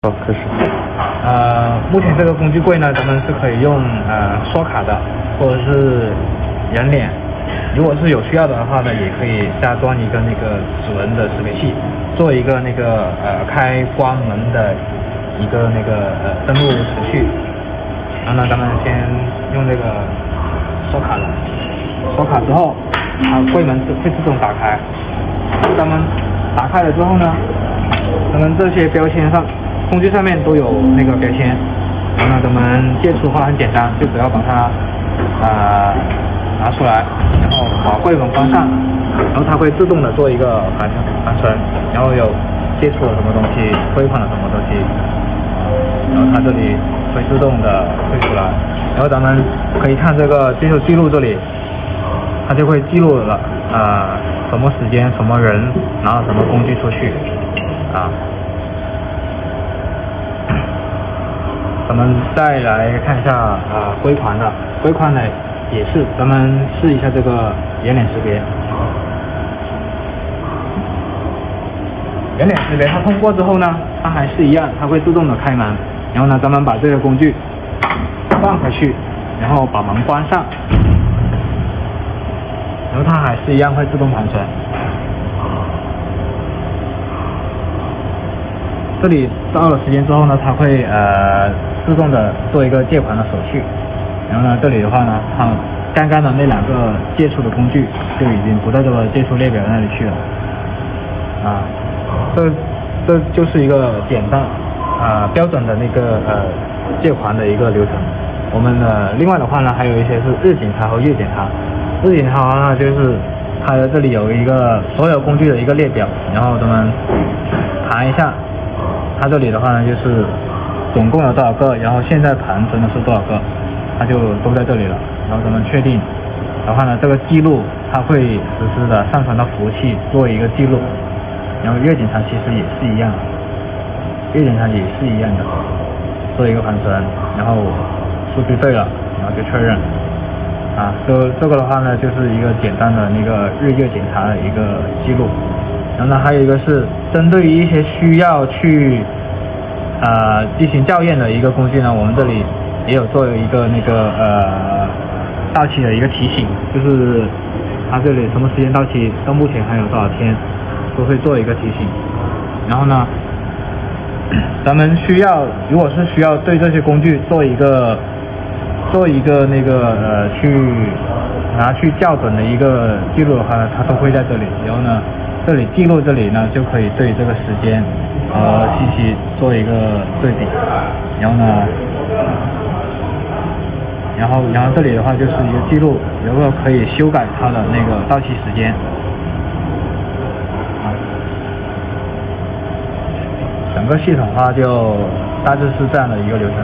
好，开始。目前这个工具柜呢，咱们是可以用刷卡的，或者是人脸。如果是有需要的话呢，也可以加装一个那个指纹的识别器，做一个那个开关门的一个那个登录程序。然后呢，咱们先用这个刷卡了，刷卡之后，柜门会自动打开。咱们打开了之后呢，咱们这些标签上，工具上面都有那个标签。然后呢，咱们借出的话很简单，就只要把它拿出来，然后把柜门关上，然后它会自动的做一个缓存，然后有接触了什么东西，汇款了什么东西，然后它这里会自动的汇出来。然后咱们可以看这个接收记录这里，它就会记录了什么时间、什么人拿了什么工具出去啊。咱们再来看一下归款的，归款呢也是，咱们试一下这个人脸识别。人脸识别它通过之后呢，它还是一样，它会自动的开门。然后呢，咱们把这个工具放回去，然后把门关上，然后它还是一样会自动盘存。这里到了时间之后呢，它会自动的做一个借款的手续。然后呢，这里的话呢，它刚刚的那两个借出的工具就已经不在这个借出列表那里去了。这就是一个简单标准的那个借款的一个流程。我们另外的话呢，还有一些是日检查和月检查。日检查呢，就是它的这里有一个所有工具的一个列表，然后咱们盘一下。它这里的话呢，就是总共有多少个，然后现在盘存的是多少个，它就都在这里了。然后咱们确定的话呢，这个记录它会实时的上传到服务器做一个记录。然后月检查其实也是一样，月检查也是一样的，做一个盘存，然后数据对了，然后就确认。这个的话呢，就是一个简单的那个日月检查的一个记录。然后呢，还有一个是针对于一些需要去进行校验的一个工具呢，我们这里也有做一个那个到期的一个提醒，就是它这里什么时间到期，到目前还有多少天，都会做一个提醒。然后呢，咱们如果是需要对这些工具做一个那个拿去校准的一个记录的话呢，它都会在这里。然后呢，这里记录这里呢，就可以对这个时间和信息做一个对比。然后呢，然后这里的话就是一个记录，然后可以修改它的那个到期时间。整个系统的话就大致是这样的一个流程。